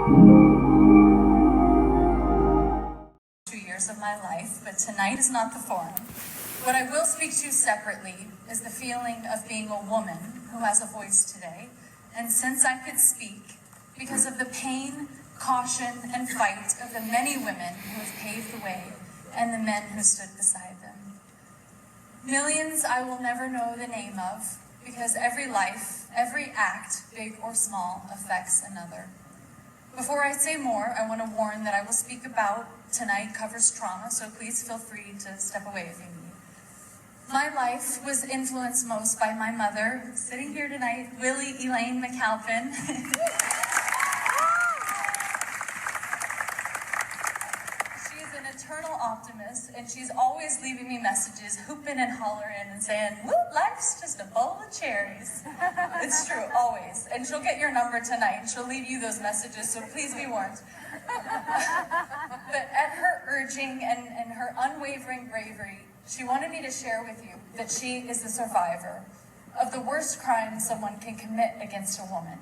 2 years of my life, but tonight is not the forum. What I will speak to separately is the feeling of being a woman who has a voice today. And since I could speak, because of the pain, caution, and fight of the many women who have paved the way and the men who stood beside them. Millions I will never know the name of, because every life, every act, big or small, affects another. Before I say more, I want to warn that I will speak about tonight covers trauma, so please feel free to step away if you need. My life was influenced most by my mother, sitting here tonight, Elaine McAlpin. She's an eternal optimist, and she's always leaving me messages, hooping and hollering and saying, "Woo, life's just a bowl of cherries." It's true, always. And she'll get your number tonight, and she'll leave you those messages, so please be warned. But at her urging and her unwavering bravery, she wanted me to share with you that she is a survivor of the worst crime someone can commit against a woman.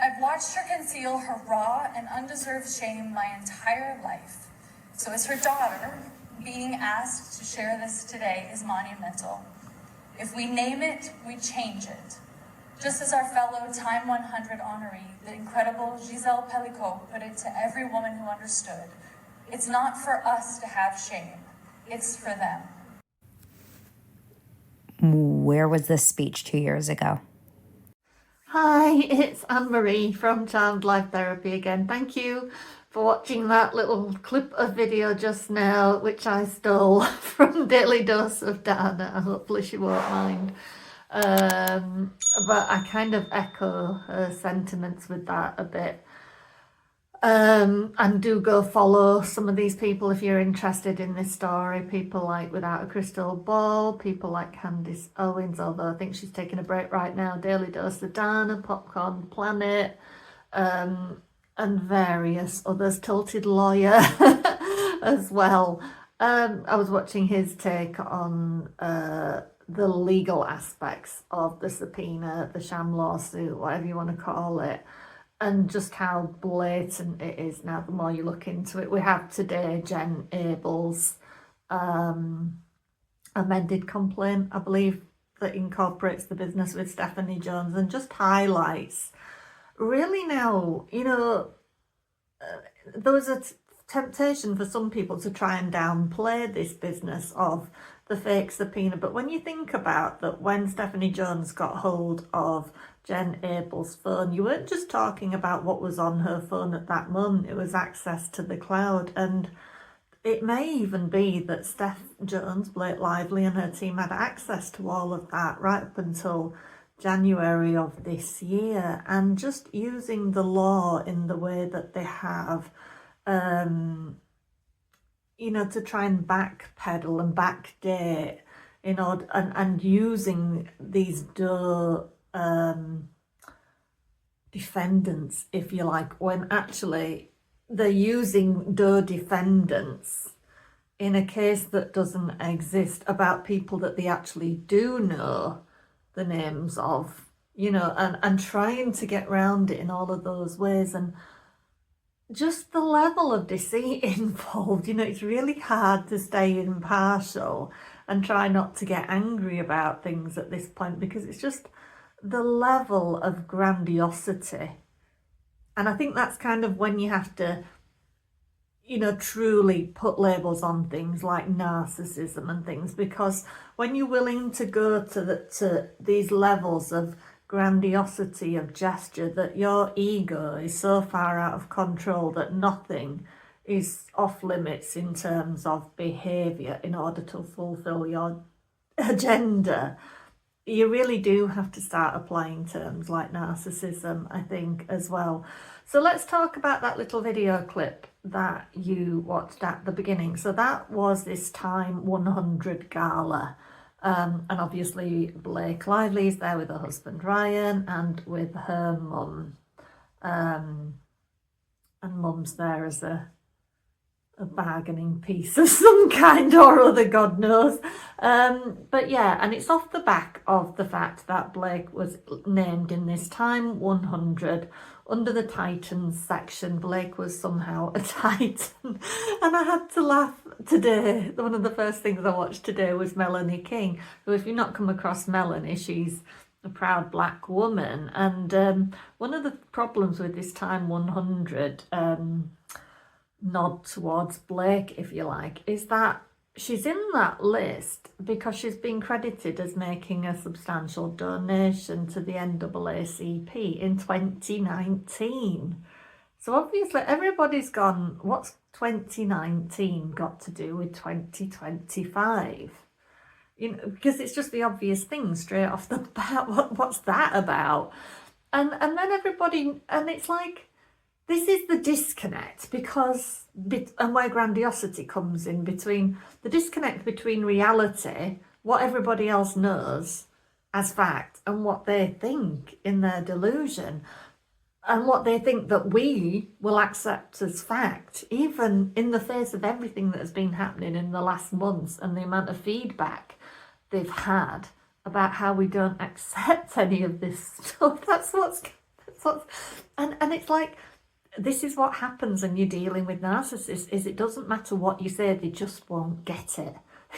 I've watched her conceal her raw and undeserved shame my entire life. So as her daughter, being asked to share this today is monumental. If we name it, we change it. Just as our fellow Time 100 honoree, the incredible Giselle Pellicot, put it to every woman who understood, it's not for us to have shame, it's for them. Where was this speech 2 years ago? Hi, it's Anne-Marie from Charmed Life Therapy again. Thank you for watching that little clip of video just now, which I stole from Daily Dose of Dana. Hopefully she won't mind. But I kind of echo her sentiments with that a bit. And do go follow some of these people if you're interested in this story. People like Without a Crystal Ball, people like Candice Owens, although I think she's taking a break right now, Daily Dose of Dana, Popcorn Planet, and various others, Tilted Lawyer as well. I was watching his take on the legal aspects of the subpoena, the sham lawsuit, whatever you want to call it, and just how blatant it is now the more you look into it. We have today Jen Abel's amended complaint, I believe, that incorporates the business with Stephanie Jones and just highlights really now, you know, there was a temptation for some people to try and downplay this business of the fake subpoena. But when you think about that, when Stephanie Jones got hold of Jen Abel's phone, you weren't just talking about what was on her phone at that moment, it was access to the cloud. And it may even be that Steph Jones, Blake Lively and her team had access to all of that right up until January of this year. And just using the law in the way that they have, you know, to try and backpedal and backdate in order, and using these defendants, if you like, when actually they're using defendants in a case that doesn't exist, about people that they actually do know the names of, you know, and trying to get around it in all of those ways. And just the level of deceit involved, you know, it's really hard to stay impartial and try not to get angry about things at this point, because it's just the level of grandiosity. And I think that's kind of when you have to, you know, truly put labels on things like narcissism and things, because when you're willing to go to these levels of grandiosity of gesture, that your ego is so far out of control that nothing is off limits in terms of behaviour in order to fulfil your agenda, you really do have to start applying terms like narcissism, I think, as well. So let's talk about that little video clip that you watched at the beginning. So that was this Time 100 gala. And obviously Blake Lively is there with her husband Ryan and with her mum. And mum's there as a a bargaining piece of some kind or other, God knows. But yeah, and it's off the back of the fact that Blake was named in this Time 100 under the Titans section. Blake was somehow a Titan. And I had to laugh today. One of the first things I watched today was Melanie King, who, if you've not come across Melanie, she's a proud black woman. And one of the problems with this Time 100 nod towards Blake, if you like, is that she's in that list because she's been credited as making a substantial donation to the NAACP in 2019. So obviously everybody's gone, what's 2019 got to do with 2025? You know, because it's just the obvious thing straight off the bat. What's that about? And then everybody, and it's like, this is the disconnect, because, and where grandiosity comes in, between the disconnect between reality, what everybody else knows as fact, and what they think in their delusion, and what they think that we will accept as fact, even in the face of everything that has been happening in the last months and the amount of feedback they've had about how we don't accept any of this stuff. That's what's and it's like, this is what happens when you're dealing with narcissists, is it doesn't matter what you say, they just won't get it.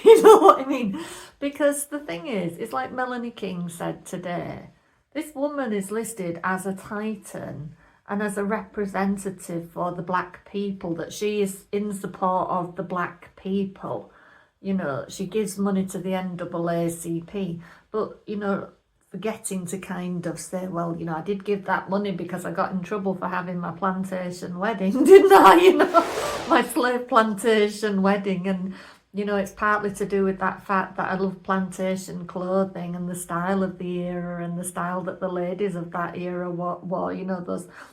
You know what I mean? Because the thing is, it's like Melanie King said today, this woman is listed as a Titan and as a representative for the black people, that she is in support of the black people. You know, she gives money to the NAACP, but, you know, forgetting to kind of say, well, you know, I did give that money because I got in trouble for having my plantation wedding, didn't I? You know, my slave plantation wedding. And, you know, it's partly to do with that fact that I love plantation clothing and the style of the era and the style that the ladies of that era wore, you know,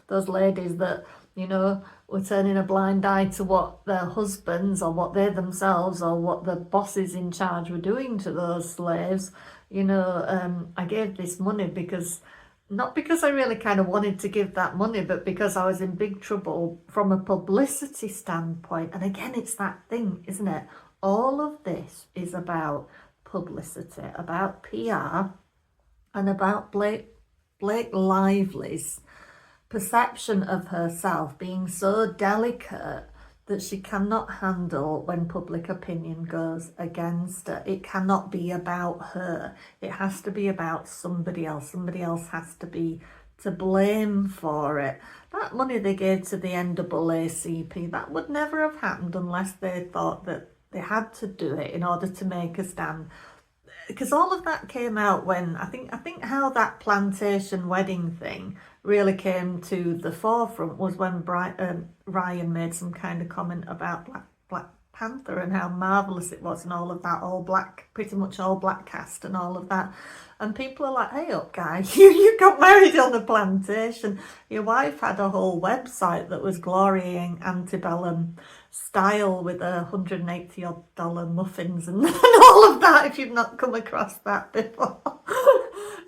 those ladies that, you know, were turning a blind eye to what their husbands or what they themselves or what the bosses in charge were doing to those slaves. You know, I gave this money because, not because I really kind of wanted to give that money, but because I was in big trouble from a publicity standpoint. And again, it's that thing, isn't it? All of this is about publicity, about PR, and about Blake Lively's perception of herself being so delicate that she cannot handle when public opinion goes against her. It cannot be about her. It has to be about somebody else. Somebody else has to be to blame for it. That money they gave to the NAACP, that would never have happened unless they thought that they had to do it in order to make a stand. Because all of that came out when, I think how that plantation wedding thing really came to the forefront was when Ryan made some kind of comment about Black Panther and how marvellous it was and all of that, all black, pretty much all black cast and all of that. And people are like, hey up guy, you got married on the plantation. Your wife had a whole website that was glorying antebellum style with $180 muffins and all of that, if you've not come across that before.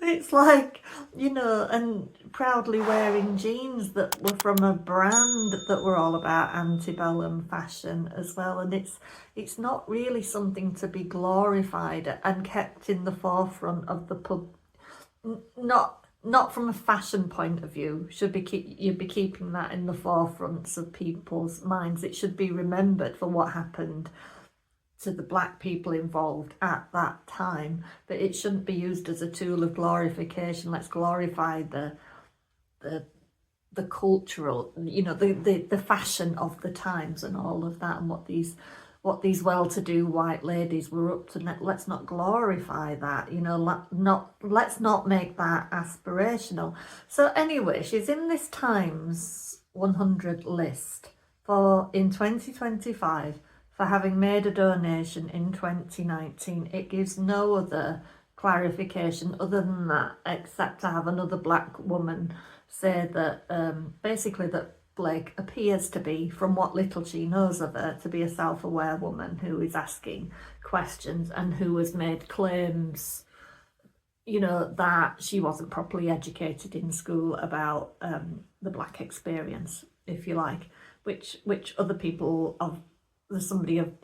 It's like, you know, and proudly wearing jeans that were from a brand that were all about antebellum fashion as well. And it's not really something to be glorified and kept in the forefront of the pub. Not from a fashion point of view. You'd be keeping that in the forefronts of people's minds. It should be remembered for what happened to the black people involved at that time, but it shouldn't be used as a tool of glorification. Let's glorify the cultural, you know, the fashion of the times and all of that, and what these well-to-do white ladies were up to. Let's not glorify that, you know. Let's not make that aspirational. So anyway, she's in this Times 100 list in 2025 for having made a donation in 2019. It gives no other clarification other than that, except to have another black woman say that basically that Blake appears to be, from what little she knows of her, to be a self-aware woman who is asking questions and who has made claims, you know, that she wasn't properly educated in school about the black experience, if you like, which other people of there's somebody of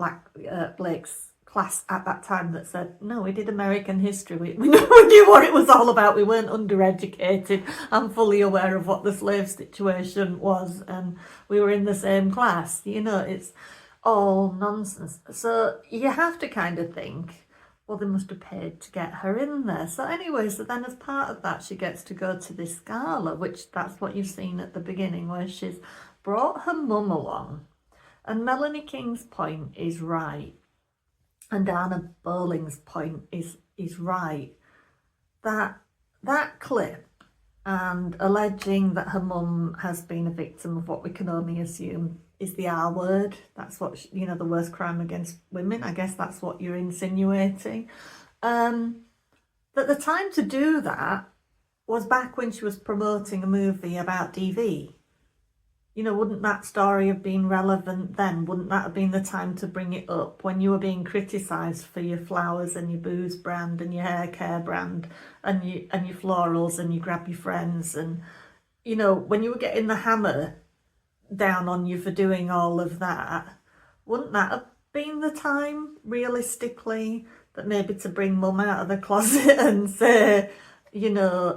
Blake's class at that time that said, no, we did American history. We knew what it was all about. We weren't undereducated. I'm fully aware of what the slave situation was, and we were in the same class. You know, it's all nonsense. So you have to kind of think, well, they must have paid to get her in there. So anyway, so then as part of that, she gets to go to this gala, which that's what you've seen at the beginning, where she's brought her mum along. And Melanie King's point is right. And Anna Bowling's point is right. That clip and alleging that her mum has been a victim of what we can only assume is the R word. That's what, the worst crime against women. I guess that's what you're insinuating. That the time to do that was back when she was promoting a movie about DV. Wouldn't that story have been relevant then? Wouldn't that have been the time to bring it up when you were being criticised for your flowers and your booze brand and your hair care brand and your florals and you grab your friends and, when you were getting the hammer down on you for doing all of that? Wouldn't that have been the time, realistically, that maybe to bring mum out of the closet and say,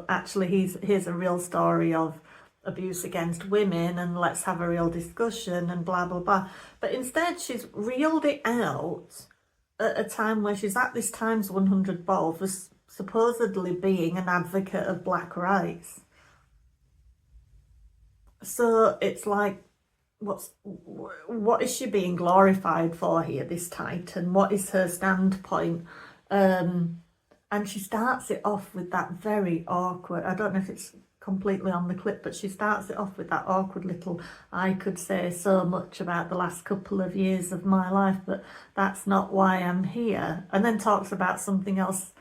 actually here's a real story of abuse against women and let's have a real discussion and blah blah blah. But instead she's reeled it out at a time where she's at this Times 100 ball for supposedly being an advocate of black rights. So it's like, what is she being glorified for here, this Titan? What is her standpoint? And she starts it off with that very awkward, I don't know if it's completely on the clip, but she starts it off with that awkward little, I could say so much about the last couple of years of my life, but that's not why I'm here. And then talks about something else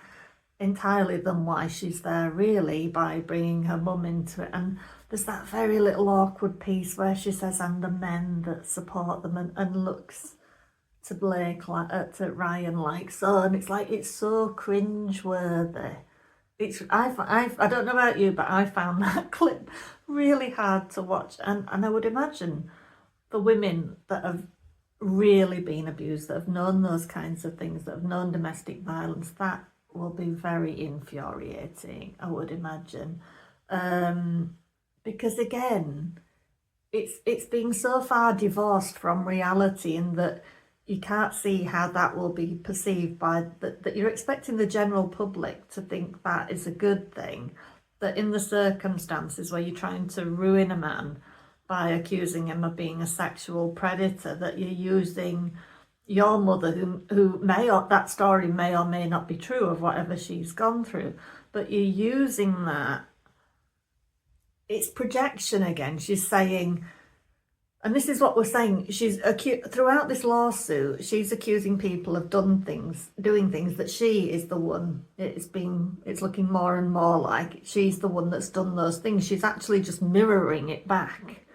entirely than why she's there, really, by bringing her mum into it. And there's that very little awkward piece where she says, and the men that support them, and looks to Blake, to Ryan like so, and it's like, it's so cringe-worthy. I don't know about you, but I found that clip really hard to watch, and I would imagine the women that have really been abused, that have known those kinds of things, that have known domestic violence, that will be very infuriating, I would imagine, because again, it's being so far divorced from reality, in that you can't see how that will be perceived by that you're expecting the general public to think that is a good thing, that in the circumstances where you're trying to ruin a man by accusing him of being a sexual predator, that you're using your mother, who that story may or may not be true of whatever she's gone through, but you're using that. It's projection again. She's saying, and this is what we're saying, she's throughout this lawsuit, she's accusing people of doing things that she is the one. It's looking more and more like she's the one that's done those things. She's actually just mirroring it back,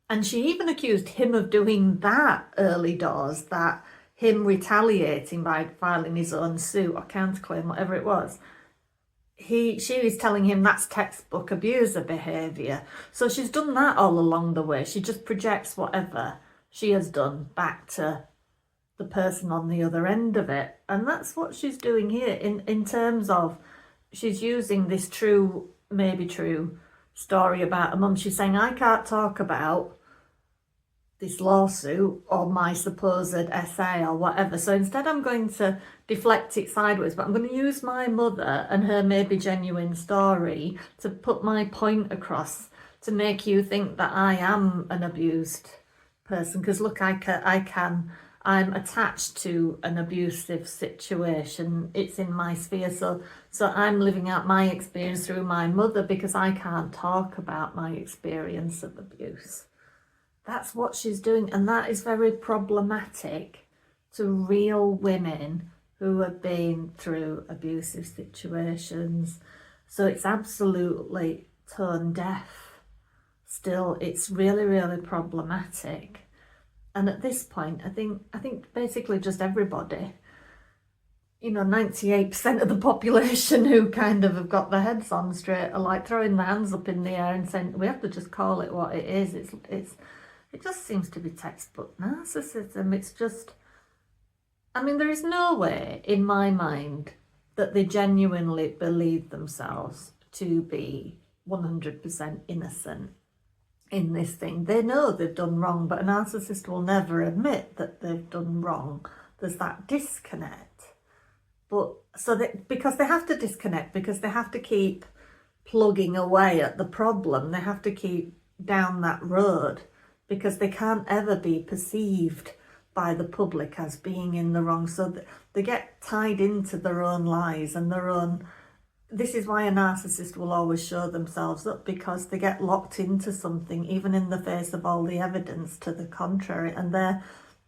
And she even accused him of doing that early doors, that him retaliating by filing his own suit or counterclaim, whatever it was. She was telling him that's textbook abuser behaviour. So she's done that all along the way. She just projects whatever she has done back to the person on the other end of it. And that's what she's doing here in terms of, she's using this true, maybe true story about a mum. She's saying, I can't talk about this lawsuit or my supposed essay or whatever. So instead I'm going to deflect it sideways, but I'm going to use my mother and her maybe genuine story to put my point across, to make you think that I am an abused person. Because look, I'm attached to an abusive situation. It's in my sphere. So I'm living out my experience through my mother because I can't talk about my experience of abuse. That's what she's doing, and that is very problematic to real women who have been through abusive situations. So it's absolutely tone deaf. Still, it's really, really problematic. And at this point, I think basically just everybody, 98% of the population who kind of have got their heads on straight are like throwing their hands up in the air and saying, we have to just call it what it is. it just seems to be textbook narcissism. It's just, I mean, there is no way in my mind that they genuinely believe themselves to be 100% innocent in this thing. They know they've done wrong, but a narcissist will never admit that they've done wrong. There's that disconnect. But so that, because they have to disconnect, because they have to keep plugging away at the problem, they have to keep down that road, because they can't ever be perceived by the public as being in the wrong. So they get tied into their own lies and their own. This is why a narcissist will always show themselves up, because they get locked into something, even in the face of all the evidence to the contrary. And a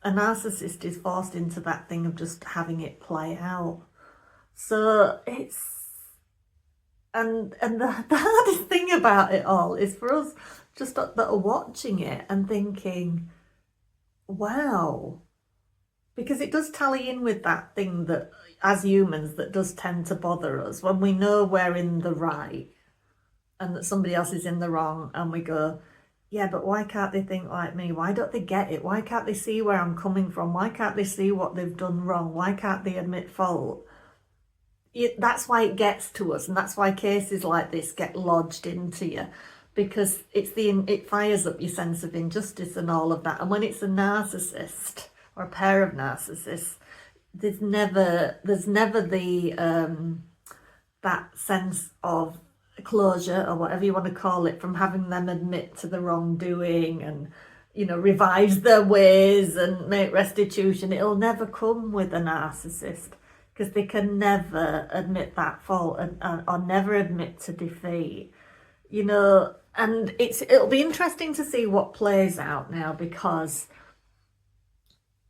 narcissist is forced into that thing of just having it play out. So it's, and the hardest thing about it all is for us just that are watching it and thinking, wow, because it does tally in with that thing that, as humans, that does tend to bother us when we know we're in the right and that somebody else is in the wrong, and we go, yeah, but why can't they think like me? Why don't they get it? Why can't they see where I'm coming from? Why can't they see what they've done wrong? Why can't they admit fault? That's why it gets to us, and that's why cases like this get lodged into you, because it fires up your sense of injustice and all of that. And when it's a narcissist or a pair of narcissists, there's never the that sense of closure, or whatever you want to call it, from having them admit to the wrongdoing and, you know, revise their ways and make restitution. It'll never come with a narcissist, because they can never admit that fault or never admit to defeat, you know. And it'll be interesting to see what plays out now, because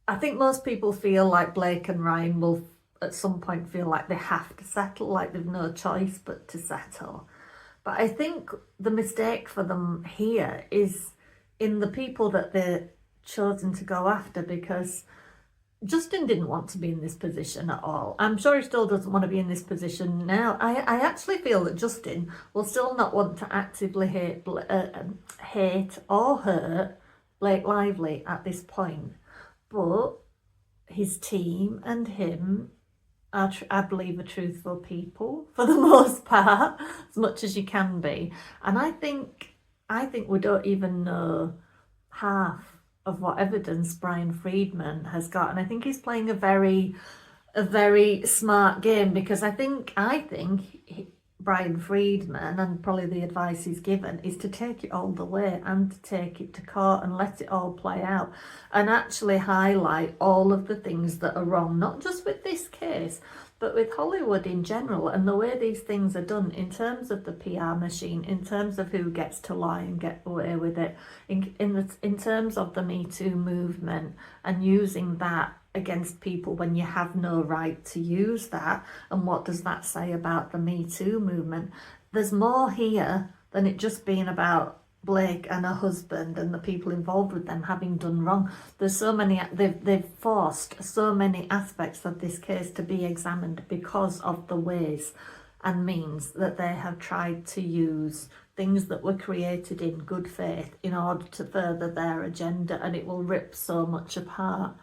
I think most people feel like Blake and Ryan will at some point feel like they have to settle, like they've no choice but to settle. But I think the mistake for them here is in the people that they're chosen to go after, because Justin didn't want to be in this position at all. I'm sure he still doesn't want to be in this position now. I actually feel that Justin will still not want to actively hate or hurt Blake Lively at this point. But his team and him are, I believe, are truthful people for the most part, as much as you can be. And I think we don't even know half of what evidence Brian Friedman has got, and I think he's playing a very smart game, because I think Brian Friedman, and probably the advice he's given, is to take it all the way and to take it to court and let it all play out and actually highlight all of the things that are wrong, not just with this case, but with Hollywood in general, and the way these things are done in terms of the PR machine, in terms of who gets to lie and get away with it, in terms of the Me Too movement, and using that against people when you have no right to use that. And what does that say about the Me Too movement? There's more here than it just being about Blake and her husband and the people involved with them having done wrong. There's so many, they've forced so many aspects of this case to be examined because of the ways and means that they have tried to use things that were created in good faith in order to further their agenda. And it will rip so much apart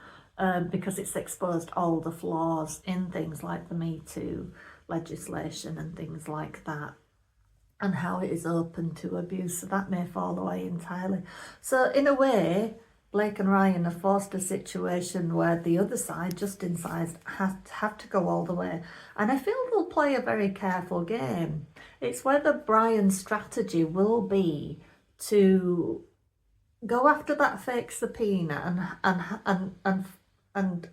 because it's exposed all the flaws in things like the Me Too legislation and things like that, and how it is open to abuse. So that may fall away entirely. So in a way, Blake and Ryan have forced a situation where the other side, Justin's side, have to go all the way. And I feel they'll play a very careful game. It's whether Brian's strategy will be to go after that fake subpoena and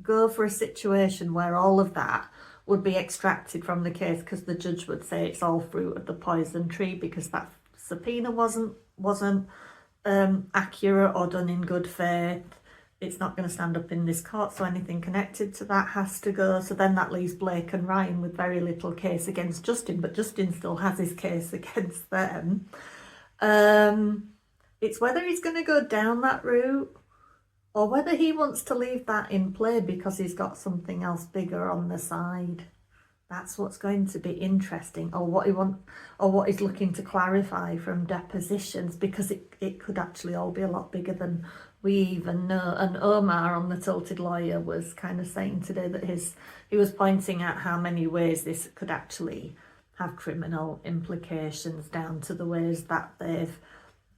go for a situation where all of that would be extracted from the case, because the judge would say it's all fruit of the poison tree, because that subpoena wasn't accurate or done in good faith. It's not going to stand up in this court, so anything connected to that has to go. So then that leaves Blake and Ryan with very little case against Justin, but Justin still has his case against them. It's whether he's going to go down that route or whether he wants to leave that in play because he's got something else bigger on the side. That's what's going to be interesting, or what he's looking to clarify from depositions, because it could actually all be a lot bigger than we even know. And Omar on the Tilted Lawyer was kind of saying today that he was pointing out how many ways this could actually have criminal implications, down to the ways that they've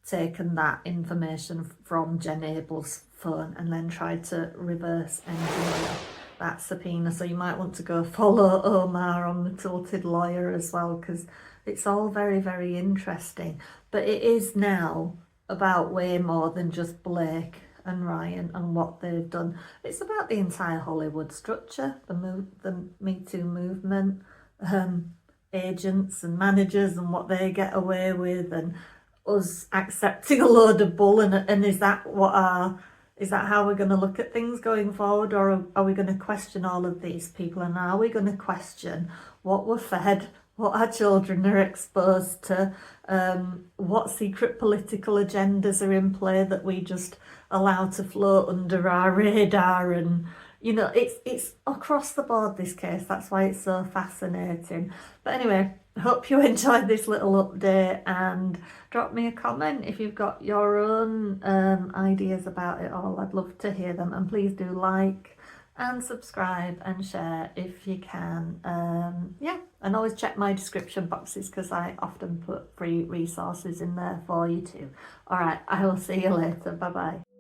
taken that information from Jen Abel's phone and then tried to reverse engineer that subpoena. So you might want to go follow Omar on the Tilted Lawyer as well, because it's all very, very interesting. But it is now about way more than just Blake and Ryan and what they've done. It's about the entire Hollywood structure, the Me Too movement, agents and managers and what they get away with, and us accepting a load of bull. And is that how we're going to look at things going forward, or are we going to question all of these people, and are we going to question what we're fed, what our children are exposed to, what secret political agendas are in play that we just allow to float under our radar? And it's across the board, this case. That's why it's so fascinating. But anyway, I hope you enjoyed this little update, and drop me a comment if you've got your own ideas about it all. I'd love to hear them. And please do like and subscribe and share if you can. And always check my description boxes, because I often put free resources in there for you too. All right, I will see you later. Bye bye.